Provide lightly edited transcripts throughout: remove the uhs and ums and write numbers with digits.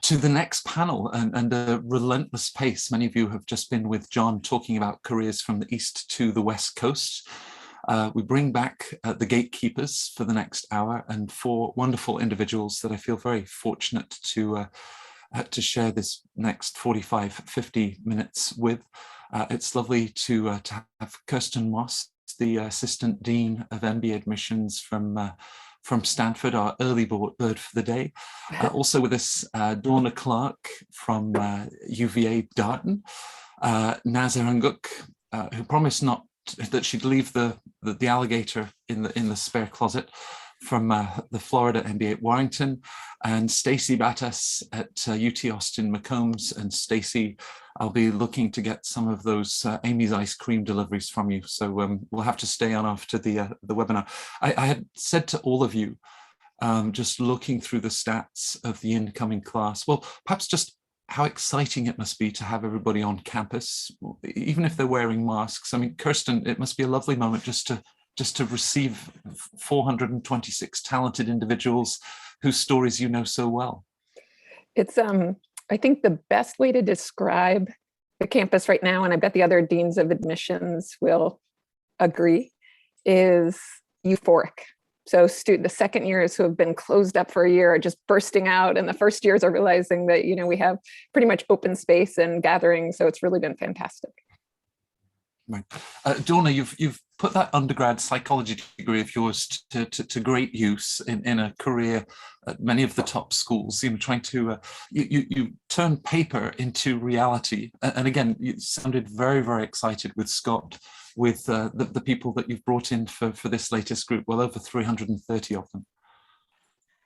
to the next panel and a relentless pace. Many of you have just been with John talking about careers from the East to the West Coast. We bring back the gatekeepers for the next hour, and four wonderful individuals that I feel very fortunate to share this next 45, 50 minutes with. It's lovely to have Kirsten Moss, the Assistant Dean of MBA Admissions from Stanford, our early bird for the day. Also with us, Donna Clark from UVA Darden, Naz Eranguk, who promised not that she'd leave the alligator in the spare closet, from the Florida MBA Warrington, and Stacey Battas at UT Austin McCombs. And Stacey, I'll be looking to get some of those Amy's ice cream deliveries from you. So we'll have to stay on after the webinar. I had said to all of you, just looking through the stats of the incoming class, well, perhaps just how exciting it must be to have everybody on campus, even if they're wearing masks. I mean, Kirsten, it must be a lovely moment just to receive 426 talented individuals whose stories you know so well. It's, I think the best way to describe the campus right now, and I bet the other deans of admissions will agree, is euphoric. So the second years who have been closed up for a year are just bursting out, and the first years are realizing that, we have pretty much open space and gathering. So it's really been fantastic. Right. Donna, you've put that undergrad psychology degree of yours to great use in a career at many of the top schools, trying to, you turn paper into reality. And again, you sounded very, very excited with Scott, with the people that you've brought in for this latest group, well over 330 of them.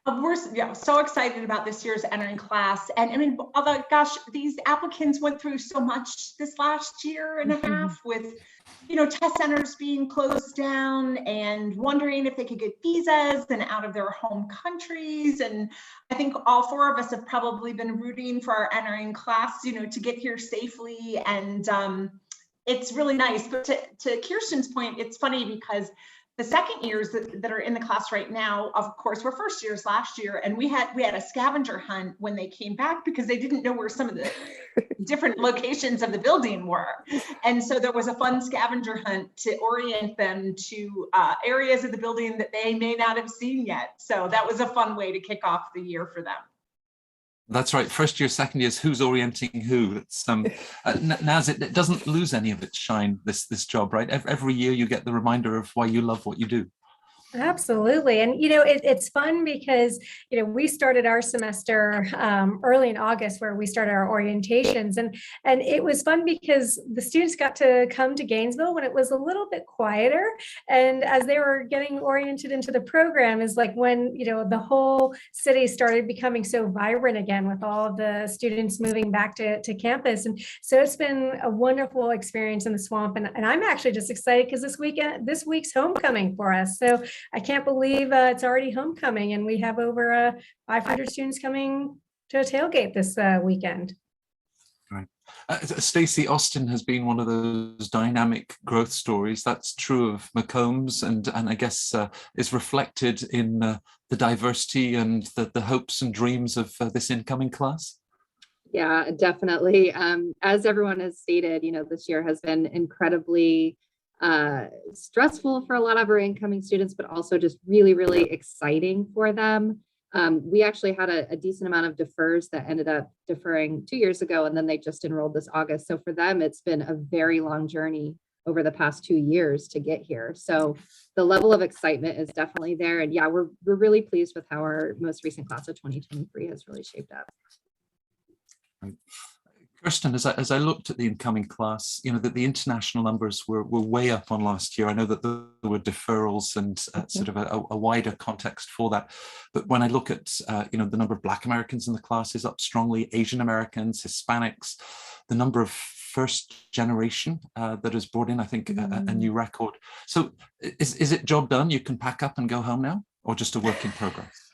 We're so excited about this year's entering class. And I mean, although, gosh, these applicants went through so much this last year and a half with, test centers being closed down and wondering if they could get visas and out of their home countries. And I think all four of us have probably been rooting for our entering class, to get here safely. And it's really nice. But to Kirsten's point, it's funny because the second years that are in the class right now, of course, were first years last year, and we had a scavenger hunt when they came back because they didn't know where some of the different locations of the building were. And so there was a fun scavenger hunt to orient them to areas of the building that they may not have seen yet. So that was a fun way to kick off the year for them. That's right. First year, second years, who's orienting who? It's Naz, it doesn't lose any of its shine, this job, right? Every year you get the reminder of why you love what you do. Absolutely. And, it's fun because, we started our semester early in August where we started our orientations. And it was fun because the students got to come to Gainesville when it was a little bit quieter. And as they were getting oriented into the program is like when, the whole city started becoming so vibrant again with all of the students moving back to campus. And so it's been a wonderful experience in the swamp. And I'm actually just excited because this week's homecoming for us. So I can't believe it's already homecoming, and we have over 500 students coming to a tailgate this weekend. Right. Stacey, Austin has been one of those dynamic growth stories. That's true of McCombs, and I guess is reflected in the diversity and the hopes and dreams of this incoming class. Yeah, definitely. As everyone has stated, this year has been incredibly stressful for a lot of our incoming students, but also just really, really exciting for them. We actually had a decent amount of defers that ended up deferring 2 years ago, and then they just enrolled this August. So for them, it's been a very long journey over the past 2 years to get here. So the level of excitement is definitely there. And yeah, we're really pleased with how our most recent class of 2023 has really shaped up. Right. Kirsten, as I looked at the incoming class, that the international numbers were way up on last year. I know that there were deferrals and sort of a wider context for that. But when I look at, the number of Black Americans in the class is up strongly, Asian Americans, Hispanics, the number of first generation that is brought in, I think, a new record. So is it job done? You can pack up and go home now, or just a work in progress?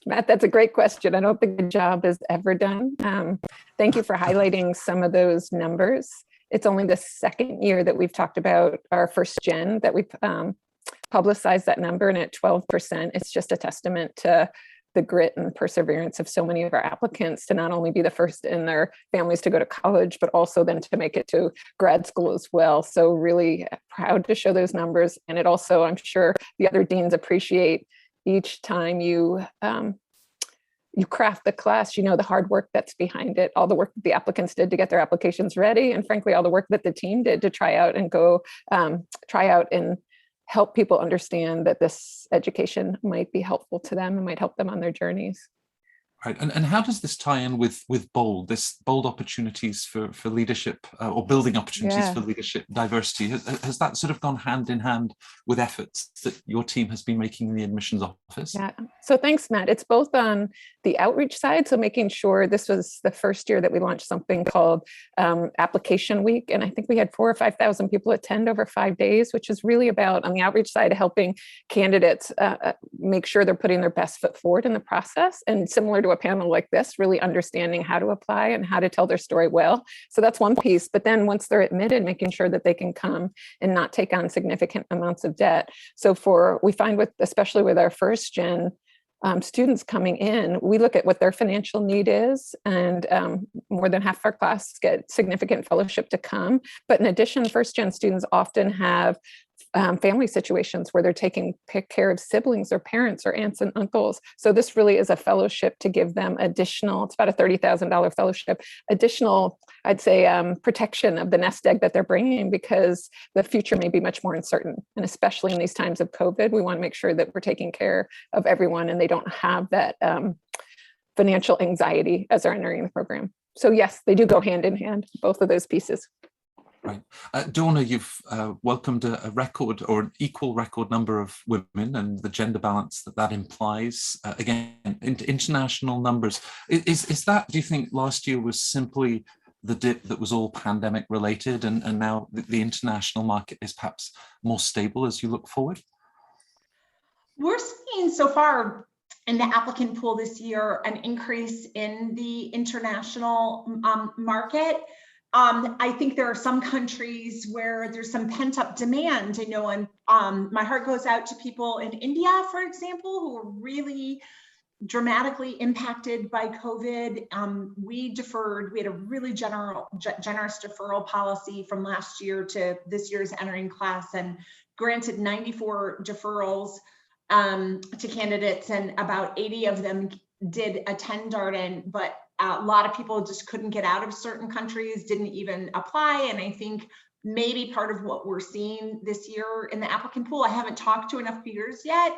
Matt, that's a great question. I don't think the job is ever done. Thank you for highlighting some of those numbers. It's only the second year that we've talked about our first gen that we've publicized that number, and at 12%, it's just a testament to the grit and perseverance of so many of our applicants to not only be the first in their families to go to college, but also then to make it to grad school as well. So really proud to show those numbers. And it also, I'm sure the other deans appreciate each time you craft the class, the hard work that's behind it, all the work that the applicants did to get their applications ready, and frankly, all the work that the team did to try out and help people understand that this education might be helpful to them and might help them on their journeys. Right, and how does this tie in with bold opportunities for leadership or building opportunities for leadership diversity? Has that sort of gone hand in hand with efforts that your team has been making in the admissions office? Yeah, so thanks, Matt. It's both on the outreach side, so making sure this was the first year that we launched something called Application Week, and I think we had 4,000 or 5,000 people attend over 5 days, which is really about, on the outreach side, helping candidates make sure they're putting their best foot forward in the process, and similar to a panel like this, really understanding how to apply and how to tell their story well. So that's one piece. But then once they're admitted, making sure that they can come and not take on significant amounts of debt. So we find especially with our first gen students coming in, we look at what their financial need is, and more than half of our class get significant fellowship to come. But in addition, first gen students often have family situations where they're taking care of siblings or parents or aunts and uncles. So this really is a fellowship to give them additional, it's about a $30,000 fellowship, additional, I'd say, protection of the nest egg that they're bringing, because the future may be much more uncertain. And especially in these times of COVID, we want to make sure that we're taking care of everyone and they don't have that financial anxiety as they're entering the program. So yes, they do go hand in hand, both of those pieces. Right. Donna, you've welcomed a record or an equal record number of women and the gender balance that implies. Again, international numbers. Is that, do you think last year was simply the dip that was all pandemic related, and now the international market is perhaps more stable as you look forward? We're seeing so far in the applicant pool this year an increase in the international market. I think there are some countries where there's some pent-up demand, and my heart goes out to people in India, for example, who were really dramatically impacted by COVID. We had a really generous deferral policy from last year to this year's entering class, and granted 94 deferrals to candidates, and about 80 of them did attend Darden, but a lot of people just couldn't get out of certain countries, didn't even apply. And I think maybe part of what we're seeing this year in the applicant pool, I haven't talked to enough peers yet,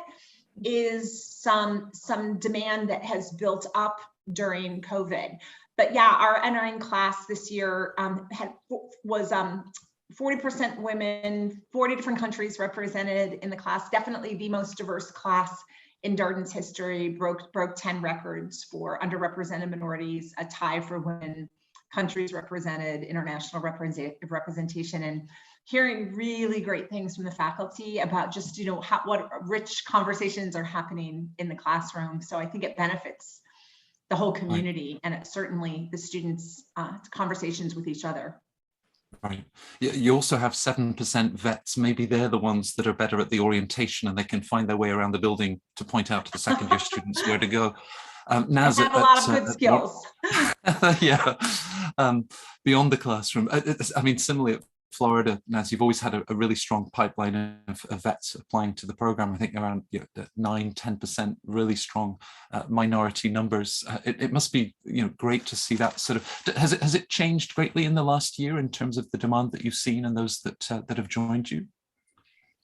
is some demand that has built up during COVID. But yeah, our entering class this year was 40% women, 40 different countries represented in the class, definitely the most diverse class in Darden's history, broke 10 records for underrepresented minorities, a tie for women, countries represented, international representation, and hearing really great things from the faculty about just, what rich conversations are happening in the classroom. So I think it benefits the whole community, and it's certainly the students' conversations with each other. Right. You also have 7% vets. Maybe they're the ones that are better at the orientation, and they can find their way around the building to point out to the second year students where to go. Naz, have a lot of good skills. Yeah. Beyond the classroom, I mean, similarly at Florida, Naz, you've always had a really strong pipeline of vets applying to the program. I think around 9-10%, really strong minority numbers. It must be great to see that sort of. Has it changed greatly in the last year in terms of the demand that you've seen and those that have joined you?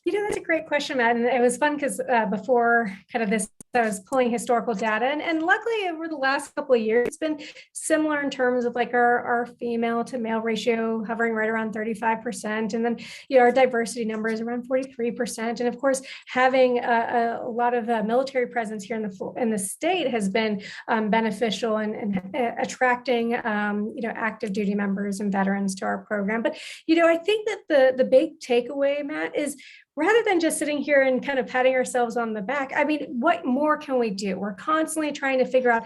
That's a great question, Matt. And it was fun because before kind of this, I was pulling historical data, and luckily over the last couple of years, it's been similar in terms of like our female to male ratio hovering right around 35%. And then, our diversity number is around 43%. And of course, having a lot of military presence here in the state has been beneficial in attracting, active duty members and veterans to our program. But, I think that the big takeaway, Matt, is rather than just sitting here and kind of patting ourselves on the back, I mean, what more can we do? We're constantly trying to figure out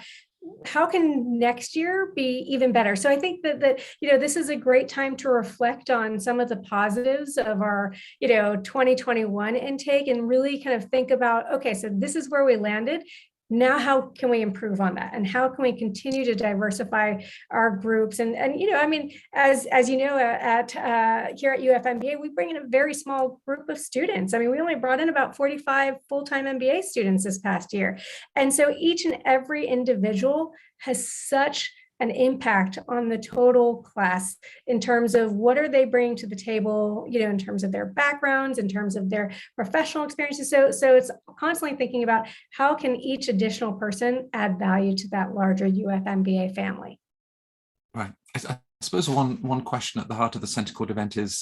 how can next year be even better. So I think that this is a great time to reflect on some of the positives of our 2021 intake and really kind of think about, okay, so this is where we landed. Now, how can we improve on that? And how can we continue to diversify our groups? And I mean, as you know, here at UFMBA, we bring in a very small group of students. I mean, we only brought in about 45 full-time MBA students this past year. And so each and every individual has such an impact on the total class in terms of what are they bringing to the table, in terms of their backgrounds, in terms of their professional experiences. So it's constantly thinking about how can each additional person add value to that larger UFMBA family. Right. I suppose one question at the heart of the Center Court event is,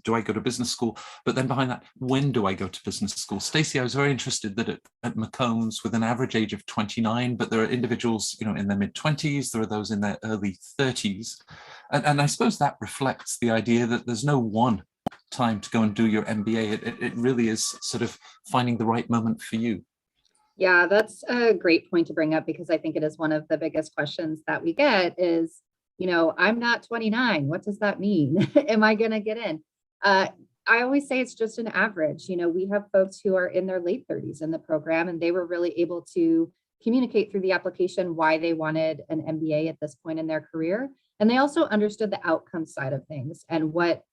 do I go to business school? But then behind that, when do I go to business school? Stacey, I was very interested that at McCombs, with an average age of 29, but there are individuals, in their mid-20s, there are those in their early 30s. And I suppose that reflects the idea that there's no one time to go and do your MBA. It really is sort of finding the right moment for you. Yeah, that's a great point to bring up, because I think it is one of the biggest questions that we get is, I'm not 29. What does that mean? Am I going to get in? I always say it's just an average. We have folks who are in their late 30s in the program, and they were really able to communicate through the application why they wanted an MBA at this point in their career. And they also understood the outcome side of things and what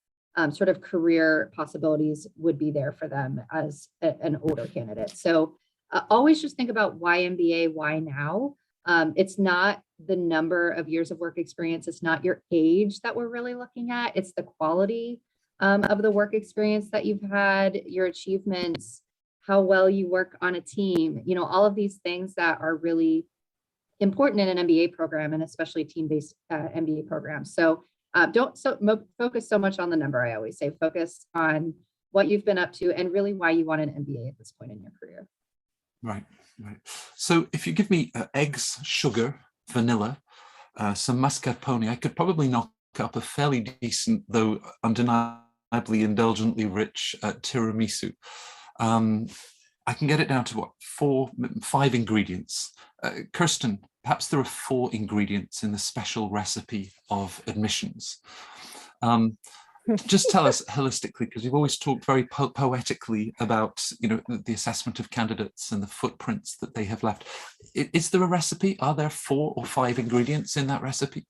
sort of career possibilities would be there for them as an older candidate. So always just think about why MBA, why now? It's not the number of years of work experience. It's not your age that we're really looking at. It's the quality of the work experience that you've had, your achievements, how well you work on a team, all of these things that are really important in an MBA program, and especially team-based MBA programs. So don't focus so much on the number. I always say focus on what you've been up to and really why you want an MBA at this point in your career. Right. So if you give me eggs, sugar, vanilla, some mascarpone, I could probably knock up a fairly decent, though undeniably indulgently rich tiramisu. I can get it down to 5 ingredients. Kirsten, perhaps there are 4 ingredients in the special recipe of admissions. Just tell us holistically, because you've always talked very poetically about, the assessment of candidates and the footprints that they have left. Is there a recipe? Are there 4 or 5 ingredients in that recipe?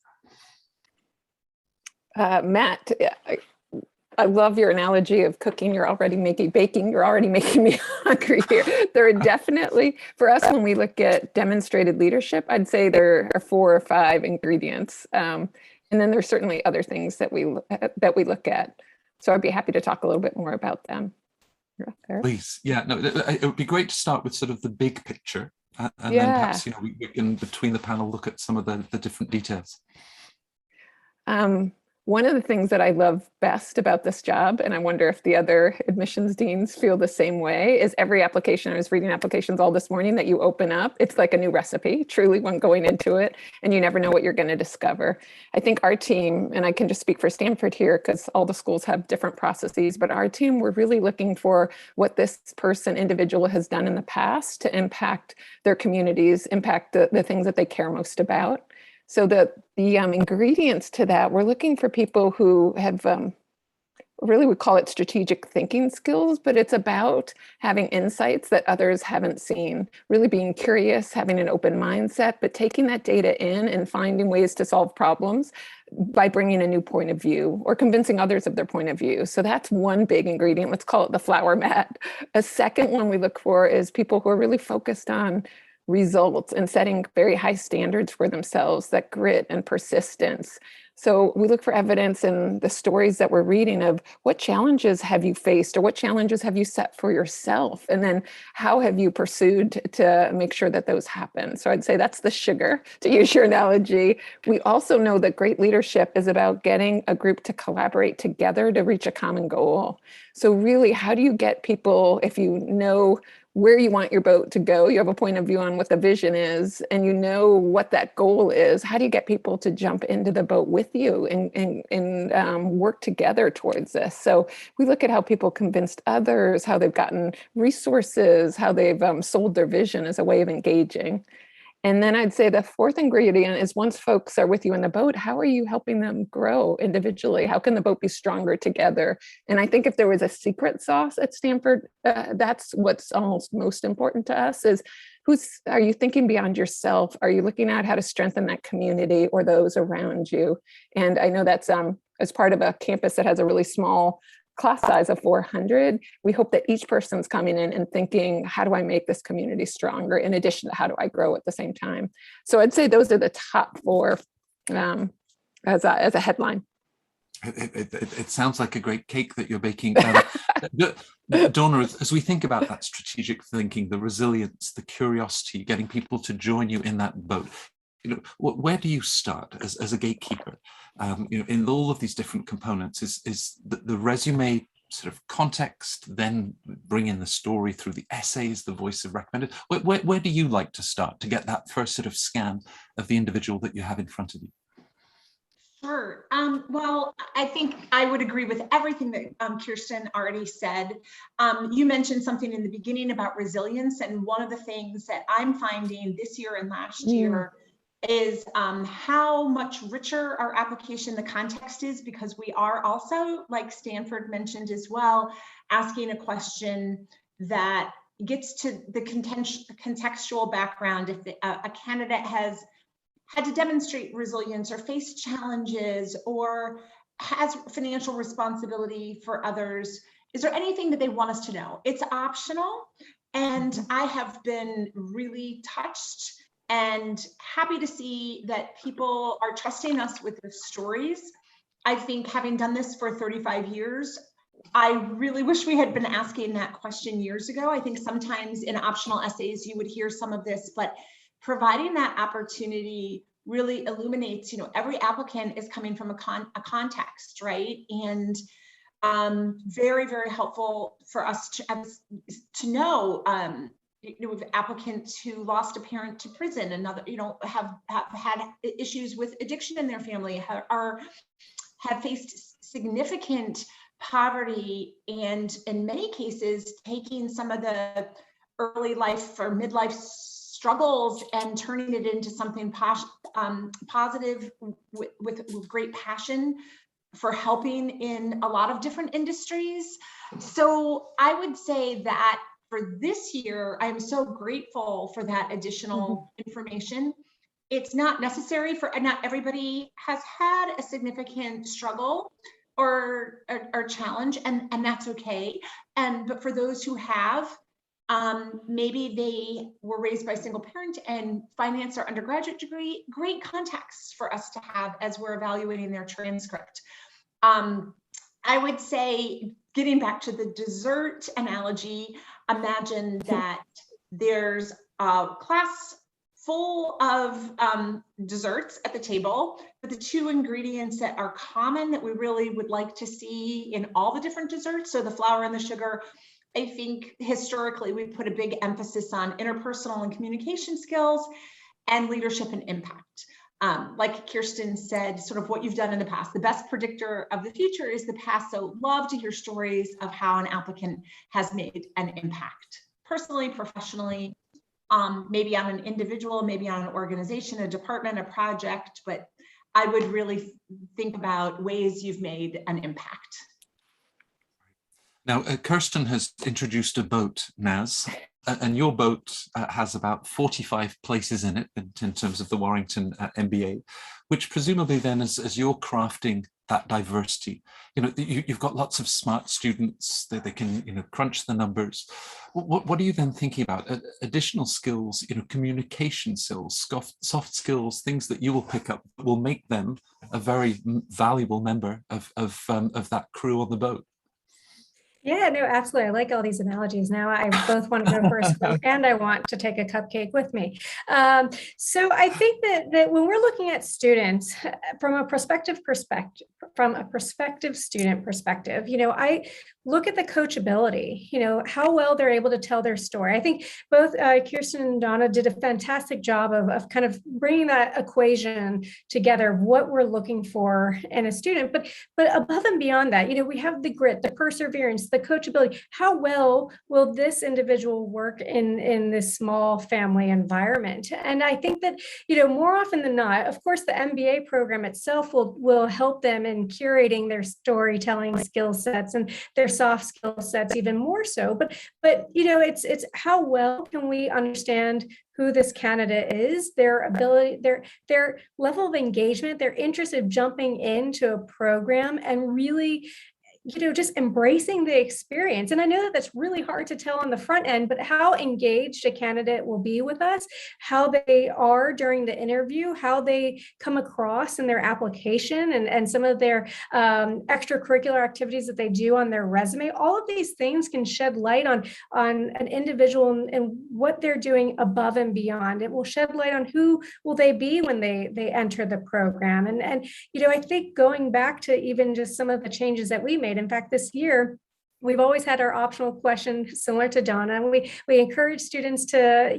Matt, I love your analogy of cooking. You're already baking. You're already making me hungry here. There are definitely, for us, when we look at demonstrated leadership, I'd say there are 4 or 5 ingredients. And then there's certainly other things that we look at. So I'd be happy to talk a little bit more about them. Please. Yeah, no, it would be great to start with sort of the big picture. And then perhaps, we can, between the panel, look at some of the different details. One of the things that I love best about this job, and I wonder if the other admissions deans feel the same way, is every application, I was reading applications all this morning, that you open up, it's like a new recipe, truly, when going into it, and you never know what you're going to discover. I think our team, and I can just speak for Stanford here, because all the schools have different processes, but our team, we're really looking for what this individual has done in the past to impact their communities, impact the things that they care most about. So the ingredients to that, we're looking for people who have, really we call it strategic thinking skills, but it's about having insights that others haven't seen, really being curious, having an open mindset, but taking that data in and finding ways to solve problems by bringing a new point of view or convincing others of their point of view. So that's one big ingredient. Let's call it the flower mat. A second one we look for is people who are really focused on results and setting very high standards for themselves, that grit and persistence. So we look for evidence in the stories that we're reading of what challenges have you faced or what challenges have you set for yourself? And then how have you pursued to make sure that those happen? So I'd say that's the sugar, to use your analogy. We also know that great leadership is about getting a group to collaborate together to reach a common goal. So really, how do you get people, if you know where you want your boat to go, you have a point of view on what the vision is, and you know what that goal is, how do you get people to jump into the boat with you and work together towards this? So we look at how people convinced others, how they've gotten resources, how they've sold their vision as a way of engaging. And then I'd say the 4th ingredient is, once folks are with you in the boat, how are you helping them grow individually? How can the boat be stronger together? And I think if there was a secret sauce at Stanford, that's what's almost most important to us, is are you thinking beyond yourself? Are you looking at how to strengthen that community or those around you? And I know that's as part of a campus that has a really small class size of 400, we hope that each person's coming in and thinking, how do I make this community stronger? In addition to how do I grow at the same time? So I'd say those are the top 4 as a headline. It sounds like a great cake that you're baking. Donna, as we think about that strategic thinking, the resilience, the curiosity, getting people to join you in that boat, where do you start as a gatekeeper? In all of these different components, is the resume sort of context, then bring in the story through the essays, the voice of recommended. Where do you like to start to get that first sort of scan of the individual that you have in front of you? Sure. Well, I think I would agree with everything that Kirsten already said. You mentioned something in the beginning about resilience, and one of the things that I'm finding this year and last year is how much richer our application, the context is, because we are also, like Stanford mentioned as well, asking a question that gets to the contextual background. If a candidate has had to demonstrate resilience or face challenges or has financial responsibility for others, is there anything that they want us to know? It's optional. And I have been really touched and happy to see that people are trusting us with their stories. I think having done this for 35 years, I really wish we had been asking that question years ago. I think sometimes in optional essays, you would hear some of this, but providing that opportunity really illuminates, every applicant is coming from a context, right? And very, very helpful for us to know, with applicants who lost a parent to prison, another, have had issues with addiction in their family, have faced significant poverty, and in many cases, taking some of the early life or midlife struggles and turning it into something positive with great passion for helping in a lot of different industries. So I would say that for this year, I'm so grateful for that additional information. It's not necessary not everybody has had a significant struggle or challenge, and that's okay. But for those who have, maybe they were raised by a single parent and financed their undergraduate degree, great context for us to have as we're evaluating their transcript. I would say, getting back to the dessert analogy, imagine that there's a class full of desserts at the table, but the 2 ingredients that are common that we really would like to see in all the different desserts, so the flour and the sugar, I think historically we put a big emphasis on interpersonal and communication skills and leadership and impact. Like Kirsten said, sort of what you've done in the past. The best predictor of the future is the past. So love to hear stories of how an applicant has made an impact, personally, professionally, maybe on an individual, maybe on an organization, a department, a project, but I would really think about ways you've made an impact. Now, Kirsten has introduced a boat, Naz, and your boat has about 45 places in it in terms of the Warrington MBA, which presumably then, as you're crafting that diversity, you've got lots of smart students that they can, crunch the numbers. What are you then thinking about? Additional skills, communication skills, soft skills, things that you will pick up that will make them a very valuable member of that crew on the boat. Yeah, no, absolutely. I like all these analogies. Now I both want to go first and I want to take a cupcake with me. So I think that when we're looking at students from a prospective student perspective, I look at the coachability, how well they're able to tell their story. I think both Kirsten and Donna did a fantastic job of kind of bringing that equation together, what we're looking for in a student, but above and beyond that, we have the grit, the perseverance, the coachability. How well will this individual work in this small family environment? And I think that, more often than not, of course, the MBA program itself will help them in curating their storytelling skill sets and their soft skill sets even more so. But it's how well can we understand who this candidate is, their ability, their level of engagement, their interest in jumping into a program and really, just embracing the experience. And I know that that's really hard to tell on the front end, but how engaged a candidate will be with us, how they are during the interview, how they come across in their application and some of their extracurricular activities that they do on their resume. All of these things can shed light on an individual and what they're doing above and beyond. It will shed light on who will they be when they enter the program. And I think going back to even just some of the changes that we made. In fact, this year, we've always had our optional question similar to Donna, and we encourage students to,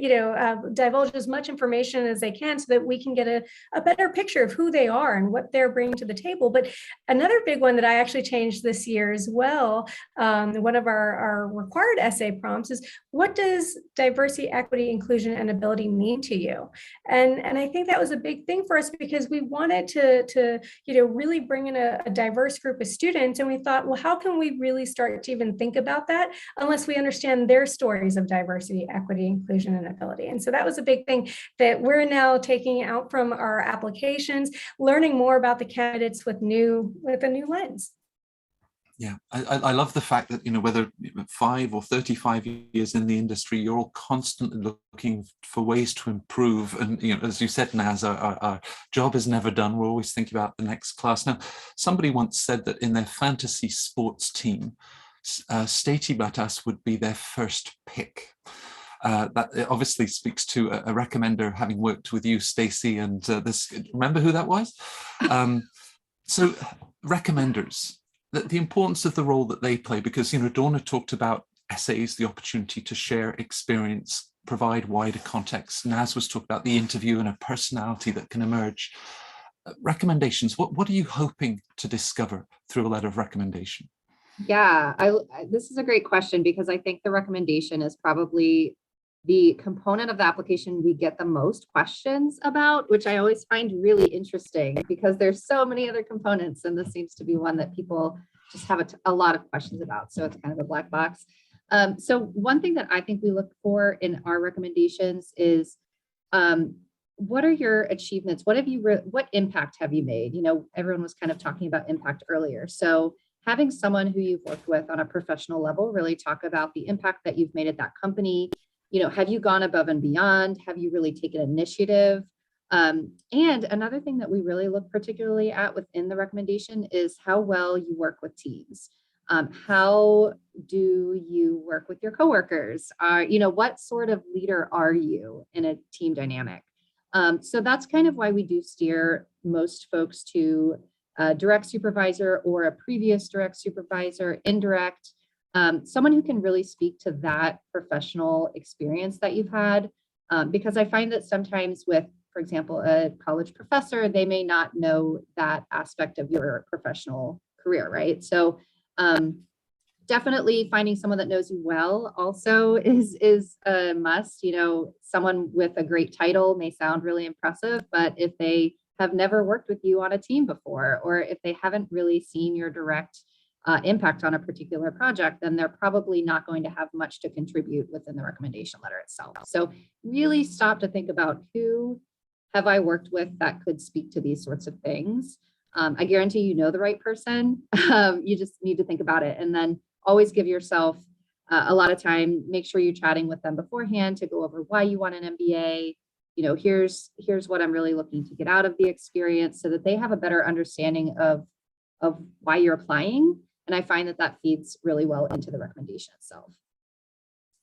divulge as much information as they can so that we can get a better picture of who they are and what they're bringing to the table. But another big one that I actually changed this year as well, one of our required essay prompts is, what does diversity, equity, inclusion, and ability mean to you? And I think that was a big thing for us because we wanted to really bring in a diverse group of students. And we thought, well, how can we really start to even think about that unless we understand their stories of diversity, equity, inclusion, and ability? And so that was a big thing that we're now taking out from our applications, learning more about the candidates with a new lens. Yeah, I love the fact that, whether 5 or 35 years in the industry, you're all constantly looking for ways to improve. And, as you said, Naz, our job is never done. We're always thinking about the next class. Now, somebody once said that in their fantasy sports team, Stacey Batas would be their first pick. That obviously speaks to a recommender having worked with you, Stacey, and remember who that was? So recommenders, the importance of the role that they play, because, Donna talked about essays, the opportunity to share experience, provide wider context. Naz was talking about the interview and a personality that can emerge. Recommendations, what are you hoping to discover through a letter of recommendation? Yeah, this is a great question because I think the recommendation is probably the component of the application we get the most questions about, which I always find really interesting because there's so many other components, and this seems to be one that people just have a lot of questions about. So it's kind of a black box. So one thing that I think we look for in our recommendations is what are your achievements? What impact have you made? Everyone was kind of talking about impact earlier. So having someone who you've worked with on a professional level really talk about the impact that you've made at that company. Have you gone above and beyond? Have you really taken initiative? And another thing that we really look particularly at within the recommendation is how well you work with teams. How do you work with your coworkers? What sort of leader are you in a team dynamic? So that's kind of why we do steer most folks to a direct supervisor or a previous direct supervisor, indirect, someone who can really speak to that professional experience that you've had. Because I find that sometimes with, for example, a college professor, they may not know that aspect of your professional career, right? So definitely finding someone that knows you well also is a must. Someone with a great title may sound really impressive, but if they have never worked with you on a team before, or if they haven't really seen your direct impact on a particular project, then they're probably not going to have much to contribute within the recommendation letter itself. So really stop to think about, who have I worked with that could speak to these sorts of things? I guarantee you know the right person. You just need to think about it, and then always give yourself a lot of time. Make sure you're chatting with them beforehand to go over why you want an MBA. Here's what I'm really looking to get out of the experience, so that they have a better understanding of why you're applying. And I find that feeds really well into the recommendation itself.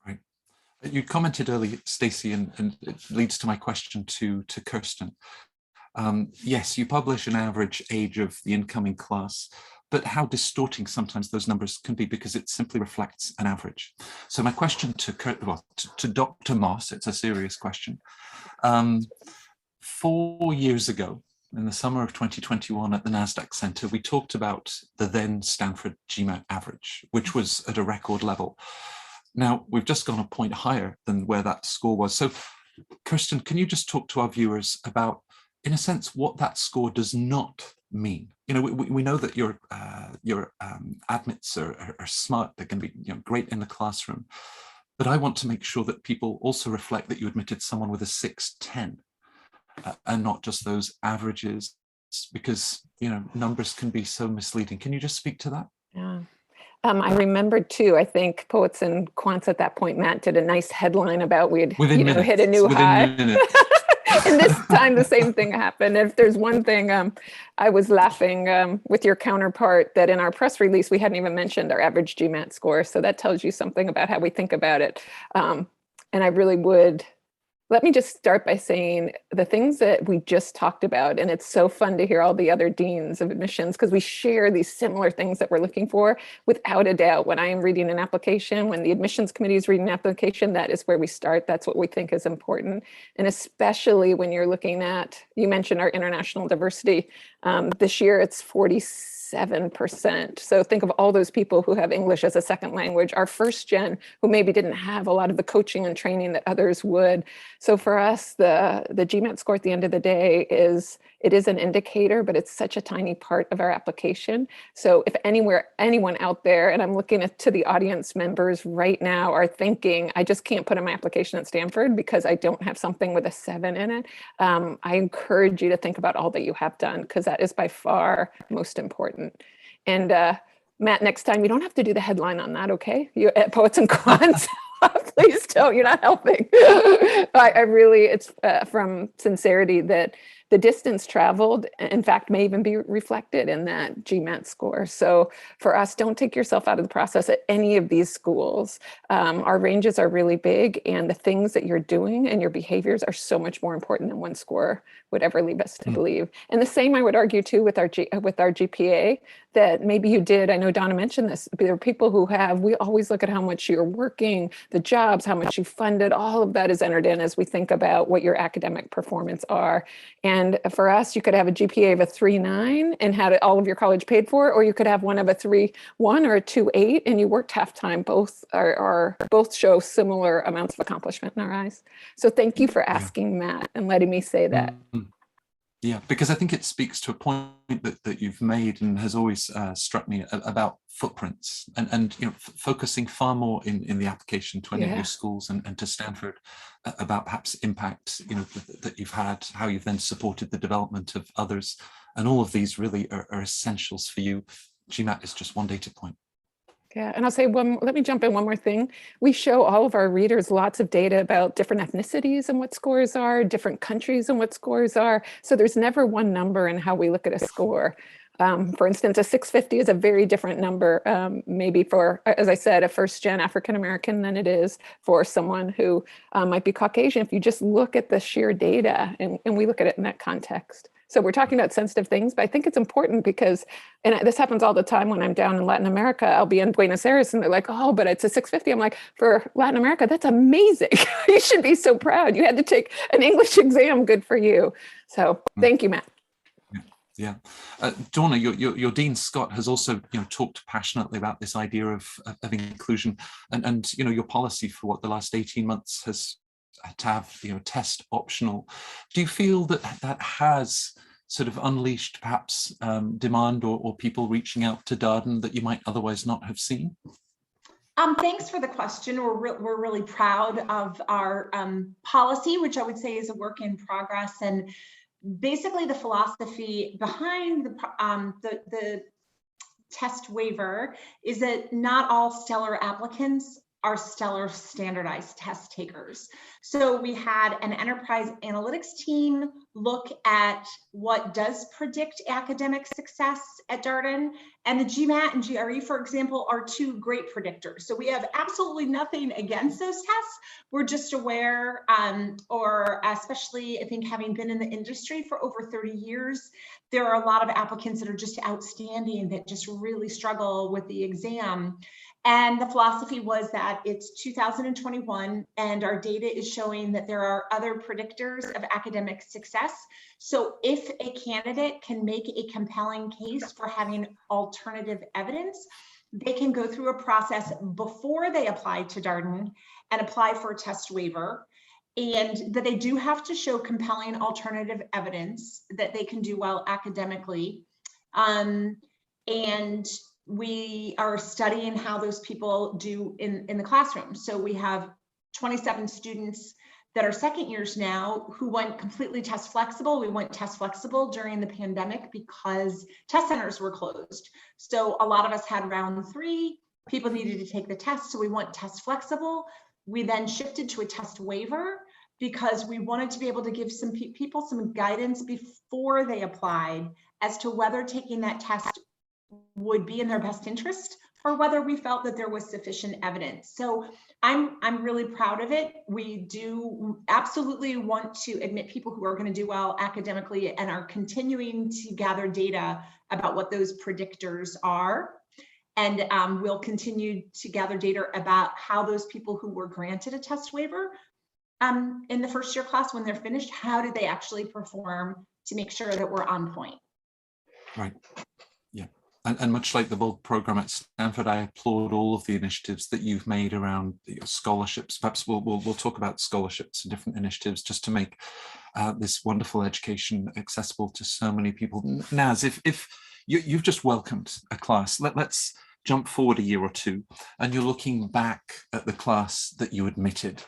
Right. You commented earlier, Stacey, and it leads to my question to Kirsten. Yes, you publish an average age of the incoming class, but how distorting sometimes those numbers can be, because it simply reflects an average. So my question to Dr. Moss, it's a serious question. 4 years ago, in the summer of 2021 at the NASDAQ Center, we talked about the then Stanford GMAT average, which was at a record level. Now, we've just gone a point higher than where that score was. So, Kirsten, can you just talk to our viewers about, in a sense, what that score does not mean? You know, we know that your admits are smart, they can be, you know, great in the classroom, but I want to make sure that people also reflect that you admitted someone with a 610 and not just those averages, because, you know, numbers can be so misleading. Can you just speak to that? Yeah. I remembered too, I think Poets and Quants at that point, Matt did a nice headline about we'd hit a new high. And this time the same thing happened. If there's one thing, I was laughing with your counterpart that in our press release, we hadn't even mentioned our average GMAT score. So that tells you something about how we think about it. And I really would, let me just start by saying the things that we just talked about, and it's so fun to hear all the other deans of admissions because we share these similar things that we're looking for. Without a doubt, when I am reading an application, when the admissions committee is reading an application, that is where we start. That's what we think is important. And especially when you're looking at, you mentioned our international diversity. This year it's 47%. So think of all those people who have English as a second language, our first gen who maybe didn't have a lot of the coaching and training that others would. So for us, the GMAT score at the end of the day is an indicator, but it's such a tiny part of our application. So if anyone out there, and I'm looking to the audience members right now, are thinking, I just can't put in my application at Stanford because I don't have something with a 7 in it, I encourage you to think about all that you have done, because that is by far most important. And Matt, next time you don't have to do the headline on that, okay? You at Poets and Quants. Please don't, you're not helping. I really, it's from sincerity that the distance traveled, in fact, may even be reflected in that GMAT score. So for us, don't take yourself out of the process at any of these schools. Our ranges are really big, and the things that you're doing and your behaviors are so much more important than one score would ever lead us to believe. And the same I would argue too with our GPA, that maybe you did, I know Donna mentioned this, there are people who have, we always look at how much you're working, the jobs, how much you funded, all of that is entered in as we think about what your academic performance are. And for us, you could have a GPA of a 3.9 and had all of your college paid for, or you could have one of a 3.1 or a 2.8 and you worked half time. Both both show similar amounts of accomplishment in our eyes. So thank you for asking, Matt, and letting me say that. Yeah, because I think it speaks to a point that you've made and has always struck me about footprints and you know, focusing far more in the application to any of your schools and to Stanford about perhaps impact, you know, that you've had, how you've then supported the development of others, and all of these really are essentials for you. GMAT is just one data point. Yeah, and I'll say let me jump in one more thing. We show all of our readers lots of data about different ethnicities and what scores are, different countries and what scores are. So there's never one number in how we look at a score. For instance, a 650 is a very different number, maybe for, as I said, a first-gen African-American than it is for someone who might be Caucasian, if you just look at the sheer data and we look at it in that context. So we're talking about sensitive things, but I think it's important because, and this happens all the time when I'm down in Latin America, I'll be in Buenos Aires and they're like, oh, but it's a 650. I'm like, for Latin America, that's amazing. You should be so proud. You had to take an English exam. Good for you. So thank you, Matt. Yeah, Donna, your Dean Scott has also, you know, talked passionately about this idea of inclusion, and you know, your policy for what the last 18 months has to have, you know, test optional. Do you feel that that has sort of unleashed perhaps demand or people reaching out to Darden that you might otherwise not have seen? Thanks for the question. We're really proud of our policy, which I would say is a work in progress. And basically the philosophy behind the test waiver is that not all stellar applicants are stellar standardized test takers. So we had an enterprise analytics team look at what does predict academic success at Darden, and the GMAT and GRE, for example, are two great predictors. So we have absolutely nothing against those tests. We're just aware, or especially I think having been in the industry for over 30 years, there are a lot of applicants that are just outstanding that just really struggle with the exam. And the philosophy was that it's 2021 and our data is showing that there are other predictors of academic success process. So if a candidate can make a compelling case for having alternative evidence, they can go through a process before they apply to Darden and apply for a test waiver, and that they do have to show compelling alternative evidence that they can do well academically. And we are studying how those people do in the classroom. So we have 27 students that are second years now who went completely test flexible. We went test flexible during the pandemic because test centers were closed. So a lot of us had round 3, people needed to take the test, so we went test flexible. We then shifted to a test waiver because we wanted to be able to give some people some guidance before they applied as to whether taking that test would be in their best interest or whether we felt that there was sufficient evidence. So I'm really proud of it. We do absolutely want to admit people who are going to do well academically and are continuing to gather data about what those predictors are. And we'll continue to gather data about how those people who were granted a test waiver in the first year class, when they're finished, how did they actually perform to make sure that we're on point. Right. Yeah. And much like the Bold program at Stanford, I applaud all of the initiatives that you've made around your scholarships. Perhaps we'll talk about scholarships and different initiatives just to make this wonderful education accessible to so many people. Naz, if you've just welcomed a class, let's jump forward a year or two, and you're looking back at the class that you admitted,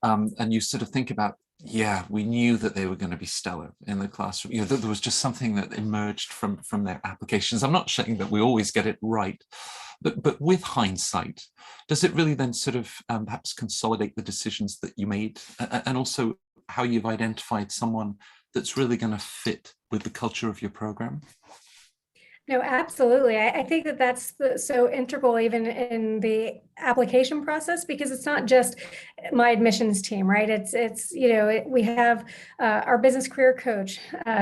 and you sort of think about, yeah, we knew that they were going to be stellar in the classroom. You know, there was just something that emerged from their applications. I'm not saying that we always get it right, but with hindsight, does it really then sort of perhaps consolidate the decisions that you made, and also how you've identified someone that's really going to fit with the culture of your program? No, absolutely. I think that that's so integral even in the application process, because it's not just my admissions team, right? It's you know, we have our business career coach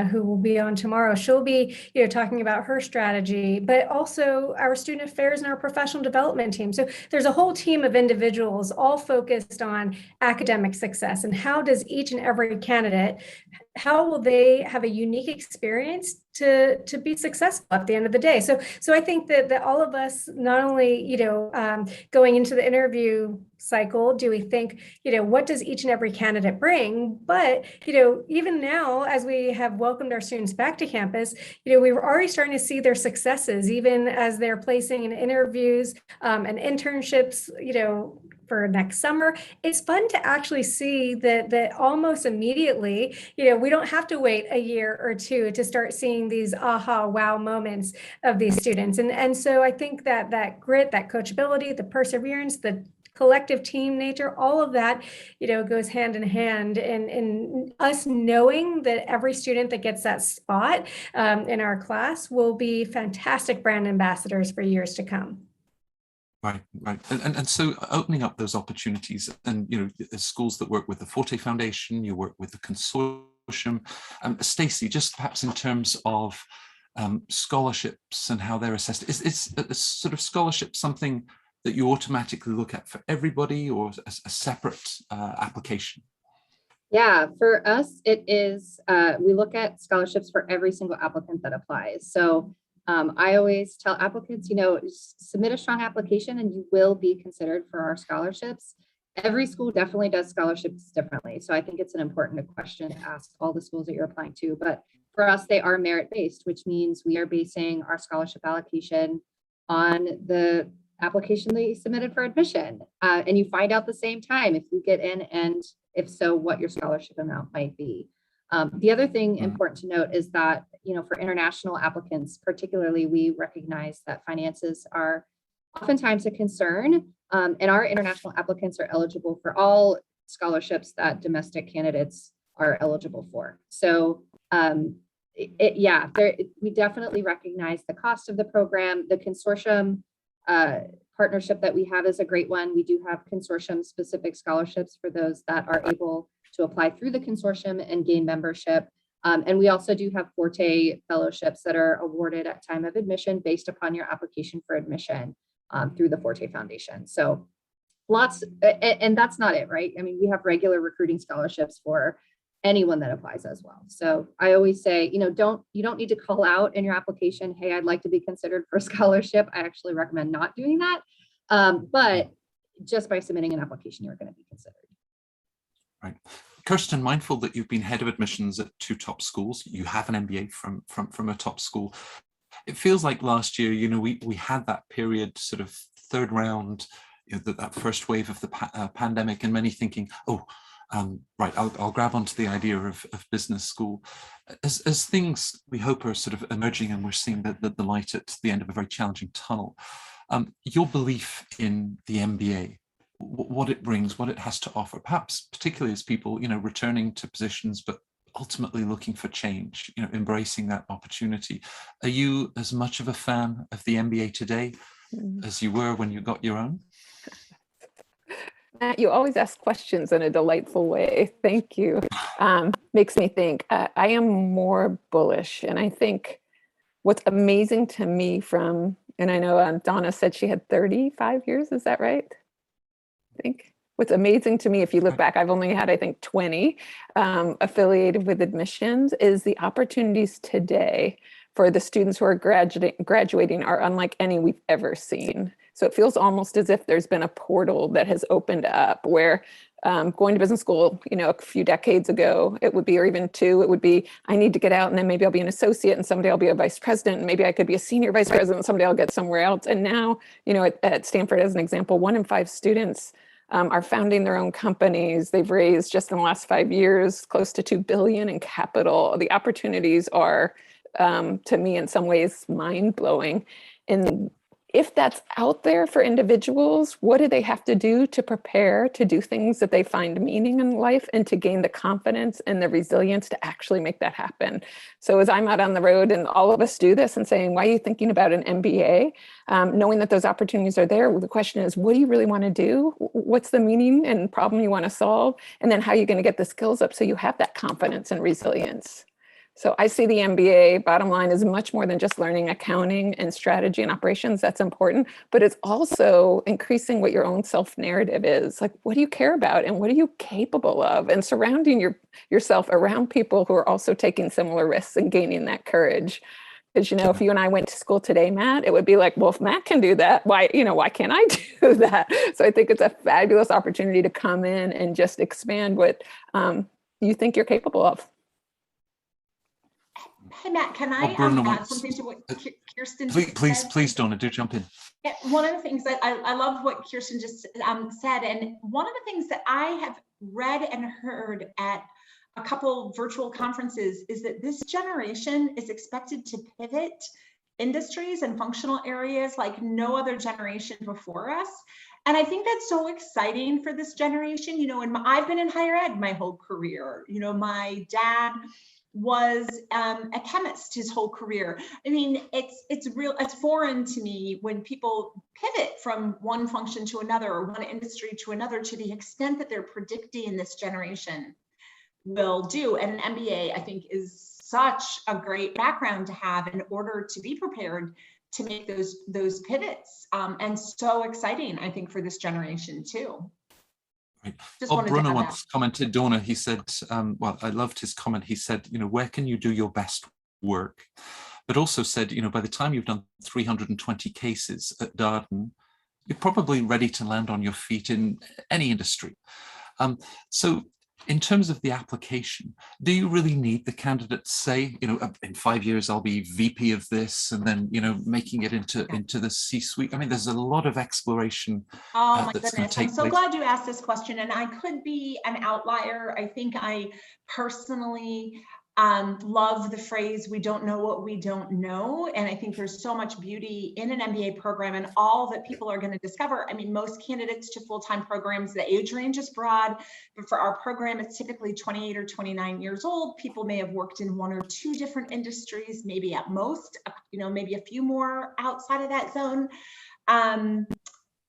who will be on tomorrow. She'll be, you know, talking about her strategy, but also our student affairs and our professional development team. So there's a whole team of individuals all focused on academic success, and how does each and every candidate, how will they have a unique experience to be successful at the end of the day? So I think that all of us, not only, you know, going into the interview cycle, do we think, you know, what does each and every candidate bring? But, you know, even now, as we have welcomed our students back to campus, you know, we were already starting to see their successes, even as they're placing in interviews and internships, you know, for next summer. It's fun to actually see that almost immediately, you know, we don't have to wait a year or two to start seeing these aha, wow moments of these students. And so I think that grit, that coachability, the perseverance, the collective team nature, all of that, you know, goes hand in hand in us knowing that every student that gets that spot in our class will be fantastic brand ambassadors for years to come. Right. And so opening up those opportunities, and, you know, schools that work with the Forte Foundation, you work with the consortium. Stacey, just perhaps in terms of scholarships and how they're assessed, is a sort of scholarship something that you automatically look at for everybody, or a separate application? Yeah, for us, it is, we look at scholarships for every single applicant that applies. So I always tell applicants, you know, submit a strong application and you will be considered for our scholarships. Every school definitely does scholarships differently. So I think it's an important question to ask all the schools that you're applying to. But for us, they are merit-based, which means we are basing our scholarship allocation on the application that you submitted for admission. And you find out the same time if you get in, and if so, what your scholarship amount might be. The other thing important to note is that, you know, for international applicants, particularly, we recognize that finances are oftentimes a concern, and our international applicants are eligible for all scholarships that domestic candidates are eligible for. So we definitely recognize the cost of the program. The consortium partnership that we have is a great one. We do have consortium specific scholarships for those that are able to apply through the consortium and gain membership. And we also do have Forte fellowships that are awarded at time of admission based upon your application for admission through the Forte Foundation. So lots, and that's not it, right? I mean, we have regular recruiting scholarships for anyone that applies as well. So I always say, you don't need to call out in your application, hey, I'd like to be considered for a scholarship. I actually recommend not doing that. But just by submitting an application, you're going to be considered. Right. Kirsten, mindful that you've been head of admissions at 2 top schools, you have an MBA from a top school. It feels like last year, we had that period, sort of third round, that first wave of the pandemic, and many thinking, right, I'll grab onto the idea of business school. As things we hope are sort of emerging and we're seeing the light at the end of a very challenging tunnel, your belief in the MBA, what it brings, what it has to offer, perhaps particularly as people, returning to positions, but ultimately looking for change, embracing that opportunity. Are you as much of a fan of the MBA today as you were when you got your own? Matt, you always ask questions in a delightful way. Thank you. Makes me think. I am more bullish, and I think what's amazing to me and I know Donna said she had 35 years, is that right? I think. What's amazing to me, if you look back, I've only had, I think, 20 affiliated with admissions, is the opportunities today for the students who are graduating are unlike any we've ever seen. So it feels almost as if there's been a portal that has opened up where going to business school, a few decades ago, it would be, or even 2, it would be, I need to get out and then maybe I'll be an associate and someday I'll be a vice president and maybe I could be a senior vice president and someday I'll get somewhere else. And now, at Stanford, as an example, 1 in 5 students are founding their own companies. They've raised just in the last 5 years, close to $2 billion in capital. The opportunities are, to me, in some ways, mind-blowing. And if that's out there for individuals, what do they have to do to prepare to do things that they find meaning in life and to gain the confidence and the resilience to actually make that happen? So as I'm out on the road and all of us do this and saying, why are you thinking about an MBA? Knowing that those opportunities are there, the question is, what do you really want to do? What's the meaning and problem you want to solve? And then how are you going to get the skills up so you have that confidence and resilience? So I see the MBA, bottom line, is much more than just learning accounting and strategy and operations. That's important, but it's also increasing what your own self-narrative is. Like, what do you care about and what are you capable of? And surrounding yourself around people who are also taking similar risks and gaining that courage. Because, if you and I went to school today, Matt, it would be like, well, if Matt can do that, why can't I do that? So I think it's a fabulous opportunity to come in and just expand what you think you're capable of. Hey, Matt, can I add something to what Kirsten said? Please, Donna, do jump in. Yeah, one of the things that I love what Kirsten just said, and one of the things that I have read and heard at a couple virtual conferences is that this generation is expected to pivot industries and functional areas like no other generation before us. And I think that's so exciting for this generation. And I've been in higher ed my whole career. My dad was a chemist his whole career. I mean, it's foreign to me when people pivot from one function to another or one industry to another to the extent that they're predicting this generation will do. And an MBA, I think, is such a great background to have in order to be prepared to make those pivots. And so exciting, I think, for this generation too. Right. Bob Brunner once commented, Donna, he said, well, I loved his comment. He said, where can you do your best work? But also said, by the time you've done 320 cases at Darden, you're probably ready to land on your feet in any industry. So in terms of the application, do you really need the candidates say, in 5 years, I'll be VP of this, and then, making it into the C-suite? I mean, there's a lot of exploration. Oh my goodness, I'm so glad you asked this question, and I could be an outlier. I think I personally love the phrase, we don't know what we don't know. And I think there's so much beauty in an MBA program and all that people are going to discover. I mean, most candidates to full-time programs, the age range is broad, but for our program, it's typically 28 or 29 years old. People may have worked in 1 or 2 different industries, maybe at most, maybe a few more outside of that zone.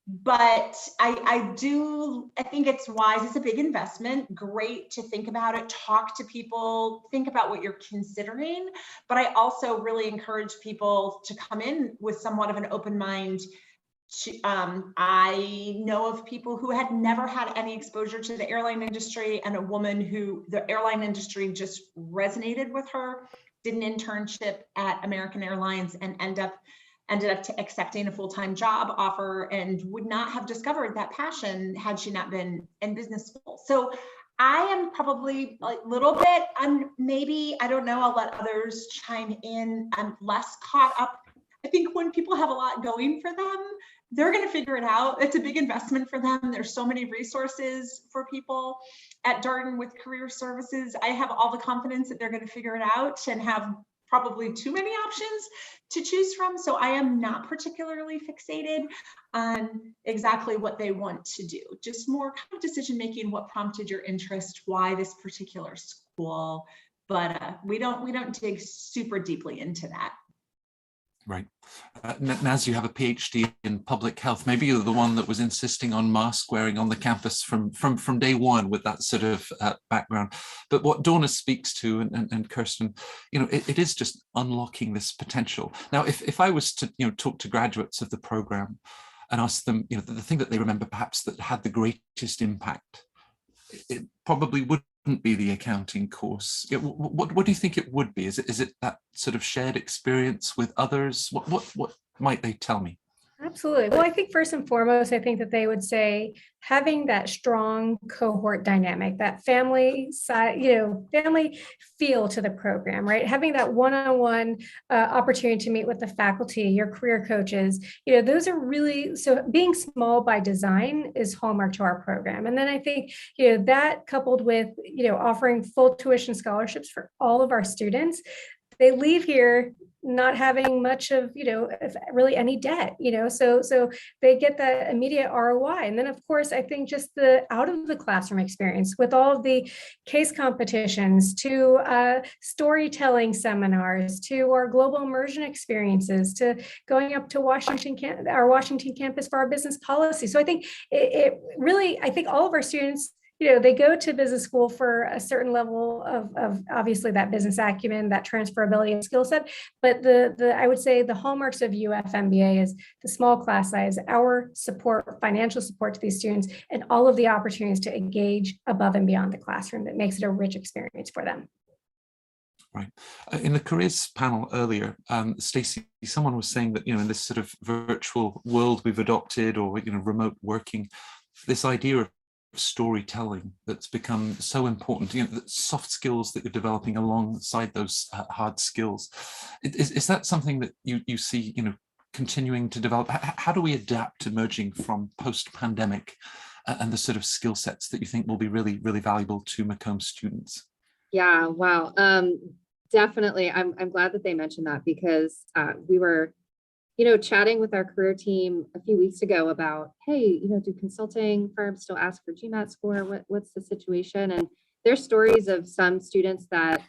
But I think it's wise. It's a big investment. Great to think about it, talk to people, think about what you're considering. But I also really encourage people to come in with somewhat of an open mind I know of people who had never had any exposure to the airline industry, and a woman who the airline industry just resonated with her, did an internship at American Airlines and ended up accepting a full-time job offer, and would not have discovered that passion had she not been in business school. So I am probably a little bit, maybe, I don't know, I'll let others chime in. I'm less caught up. I think when people have a lot going for them, they're going to figure it out. It's a big investment for them. There's so many resources for people at Darden with career services. I have all the confidence that they're going to figure it out and have probably too many options to choose from. So I am not particularly fixated on exactly what they want to do, just more kind of decision making, what prompted your interest, why this particular school. But we don't dig super deeply into that. Right. Naz, you have a PhD in public health. Maybe you're the one that was insisting on mask wearing on the campus from day one with that sort of background. But what Donna speaks to, and Kirsten, it is just unlocking this potential. Now, if I was to talk to graduates of the program and ask them, the thing that they remember perhaps that had the greatest impact, it probably wouldn't be the accounting course. What do you think it would be? Is it that sort of shared experience with others? What might they tell me? Absolutely. Well, I think first and foremost, I think that they would say having that strong cohort dynamic, that family side, family feel to the program, right? Having that one-on-one opportunity to meet with the faculty, your career coaches, those are really, so being small by design is hallmark to our program. And then I think, that coupled with, offering full tuition scholarships for all of our students, they leave here not having much of, really any debt, so they get that immediate ROI. And then of course, I think just the out of the classroom experience with all of the case competitions, to storytelling seminars, to our global immersion experiences, to going up to our Washington campus for our business policy. So I think it really, I think all of our students, they go to business school for a certain level of obviously that business acumen, that transferability and skill set. But I would say the hallmarks of UF MBA is the small class size, our support, financial support to these students, and all of the opportunities to engage above and beyond the classroom that makes it a rich experience for them. Right. In the careers panel earlier, Stacey, someone was saying that, in this sort of virtual world we've adopted, or, remote working, this idea of storytelling that's become so important, the soft skills that you're developing alongside those hard skills. Is that something that you see, continuing to develop? How do we adapt emerging from post-pandemic and the sort of skill sets that you think will be really, really valuable to McCombs students? Yeah, wow. Definitely. I'm glad that they mentioned that, because we were chatting with our career team a few weeks ago about, hey, do consulting firms still ask for GMAT score? What's the situation? And there's stories of some students that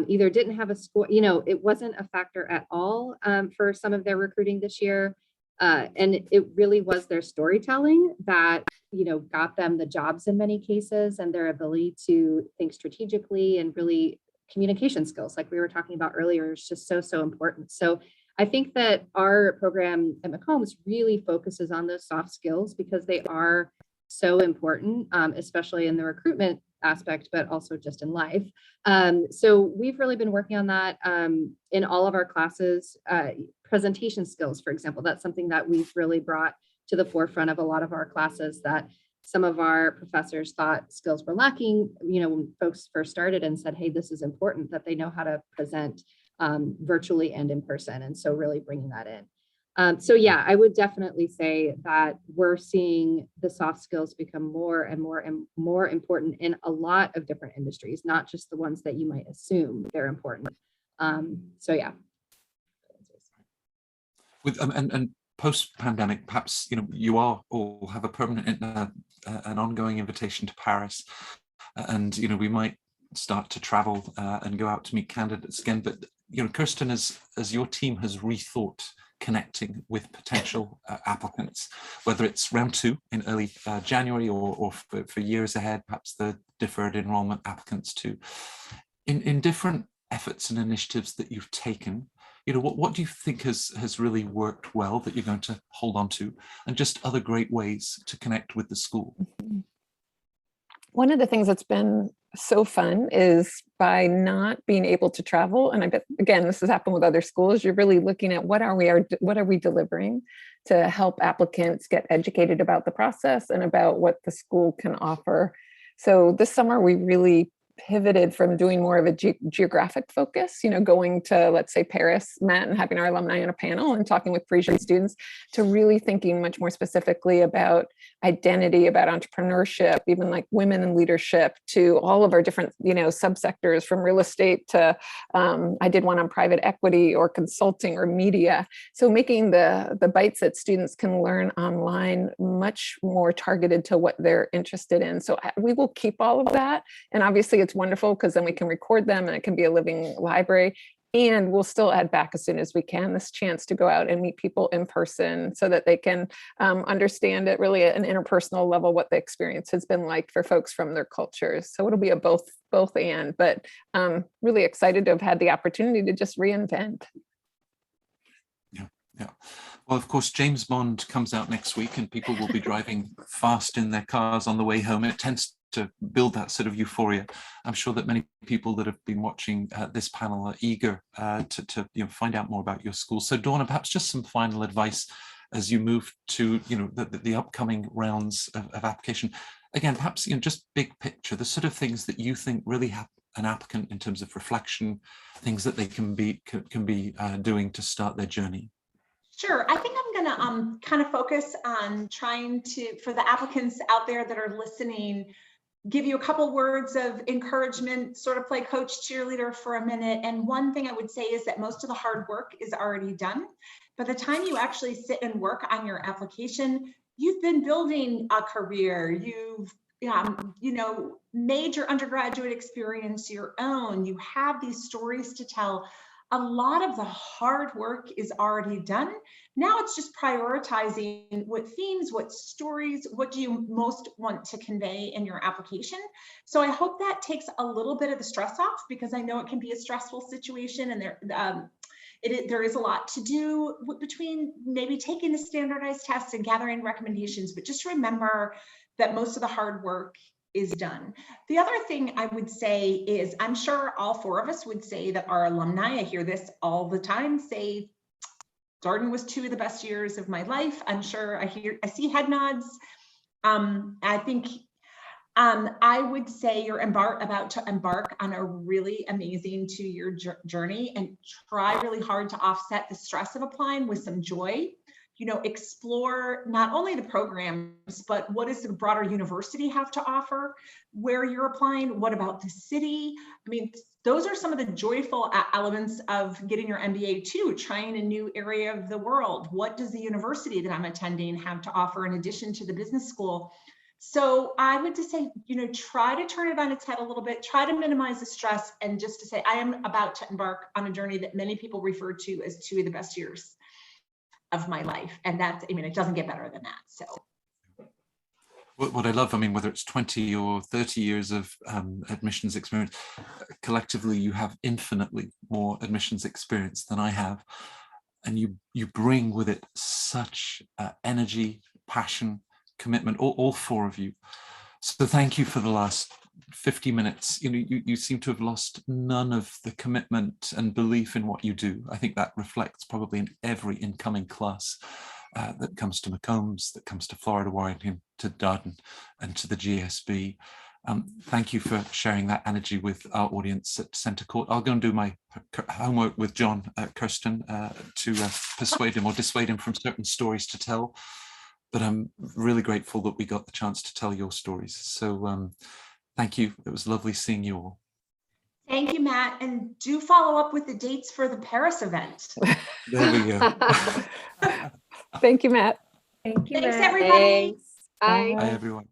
either didn't have a score, it wasn't a factor at all for some of their recruiting this year. And it really was their storytelling that, got them the jobs in many cases, and their ability to think strategically, and really communication skills, like we were talking about earlier, is just so important. So I think that our program at McCombs really focuses on those soft skills, because they are so important, especially in the recruitment aspect, but also just in life. So we've really been working on that in all of our classes. Presentation skills, for example, that's something that we've really brought to the forefront of a lot of our classes, that some of our professors thought skills were lacking, when folks first started, and said, hey, this is important, that they know how to present virtually and in person. And so really bringing that in. So yeah, I would definitely say that we're seeing the soft skills become more and more important in a lot of different industries, not just the ones that you might assume they're important. So yeah. With and post-pandemic, perhaps you all have a permanent an ongoing invitation to Paris, and we might start to travel and go out to meet candidates again. But Kirsten, as your team has rethought connecting with potential applicants, whether it's round 2 in early January or for years ahead, perhaps the deferred enrollment applicants too, in different efforts and initiatives that you've taken, You know, what do you think has really worked well that you're going to hold on to, and just other great ways to connect with the school? One of the things that's been so fun is by not being able to travel, and I bet again this has happened with other schools, you're really looking at what are we delivering to help applicants get educated about the process and about what the school can offer. So this summer we really pivoted from doing more of a geographic focus, you know, going to, let's say, Paris, Matt, and having our alumni on a panel and talking with Parisian students, to really thinking much more specifically about identity, about entrepreneurship, even like women in leadership, to all of our different, you know, subsectors, from real estate to, I did one on private equity or consulting or media. So making the bites that students can learn online much more targeted to what they're interested in. So we will keep all of that. And obviously it's wonderful because then we can record them and it can be a living library. And we'll still add back as soon as we can this chance to go out and meet people in person so that they can understand it really at an interpersonal level, what the experience has been like for folks from their cultures. So it'll be a both and, but really excited to have had the opportunity to just reinvent. Yeah. Well, of course, James Bond comes out next week and people will be driving fast in their cars on the way home. It tends to build that sort of euphoria. I'm sure that many people that have been watching this panel are eager to find out more about your school. So Donna, perhaps just some final advice as you move to the upcoming rounds of application. Again, perhaps just big picture, the sort of things that you think really help an applicant in terms of reflection, things that they can be doing to start their journey. Sure. I think I'm going to kind of focus on trying to, for the applicants out there that are listening, give you a couple words of encouragement, sort of play coach cheerleader for a minute. And one thing I would say is that most of the hard work is already done. By the time you actually sit and work on your application, you've been building a career. You've made your undergraduate experience your own. You have these stories to tell. A lot of the hard work is already done. Now it's just prioritizing what themes, what stories, what do you most want to convey in your application. So I hope that takes a little bit of the stress off, because I know it can be a stressful situation, and there is a lot to do between maybe taking the standardized tests and gathering recommendations, but just remember that most of the hard work is done. The other thing I would say is, I'm sure all four of us would say that our alumni, I hear this all the time, say, Darden was 2 of the best years of my life. I'm sure I see head nods. I think I would say you're about to embark on a really amazing 2-year journey, and try really hard to offset the stress of applying with some joy. Explore not only the programs, but what does the broader university have to offer, where you're applying, what about the city? I mean, those are some of the joyful elements of getting your MBA too, trying a new area of the world. What does the university that I'm attending have to offer in addition to the business school? So I would just say, try to turn it on its head a little bit, try to minimize the stress, and just to say, I am about to embark on a journey that many people refer to as 2 of the best years of my life. And that's, it doesn't get better than that. So what I love, whether it's 20 or 30 years of admissions experience, collectively you have infinitely more admissions experience than I have, and you bring with it such energy, passion, commitment, all 4 of you. So thank you for the last 50 minutes. You seem to have lost none of the commitment and belief in what you do. I think that reflects probably in every incoming class that comes to McCombs, that comes to Florida Warrington, to Darden, and to the GSB. Thank you for sharing that energy with our audience at Centre Court. I'll go and do my homework with John Kirsten to persuade him or dissuade him from certain stories to tell. But I'm really grateful that we got the chance to tell your stories. So thank you. It was lovely seeing you all. Thank you, Matt. And do follow up with the dates for the Paris event. There we go. Thank you, Matt. Thank you, Thanks, Matt. everybody. Thanks. Bye. Bye, everyone.